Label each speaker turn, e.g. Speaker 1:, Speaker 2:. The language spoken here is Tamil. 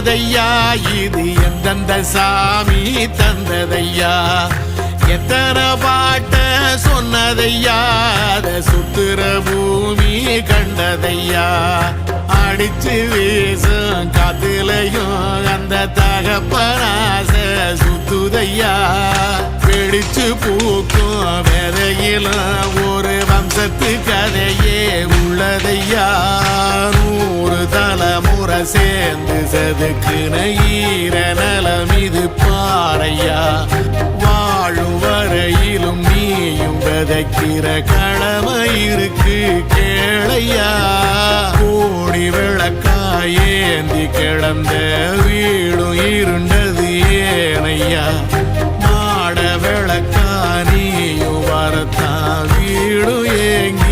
Speaker 1: வந்ததையா இது எந்தெந்த சாமி தந்ததையா எத்தனை பாட்ட சொன்னதையா அத சுத்துற பூமி கண்டதையா அடிச்சு வீசும் காத்துலையும் அந்த தகப்பனாச சுத்துதையா வெடிச்சு பூக்கும் விதையிலும் ஒரு வம்சத்து கதையே உள்ளதையா 100 தலைமுறை சேர்ந்து செதுக்குன ஈர நலம் இது பாறையா வாழும் வரையிலும் நீயும் விதைக்கிற கடமை இருக்கு கேளையா கோடி விளக்காயேந்தி கிடந்த வீடும் இருண்டது ஏனையா மாட விளக்கா நீயும் வரத்தான் வீடும் ஏங்க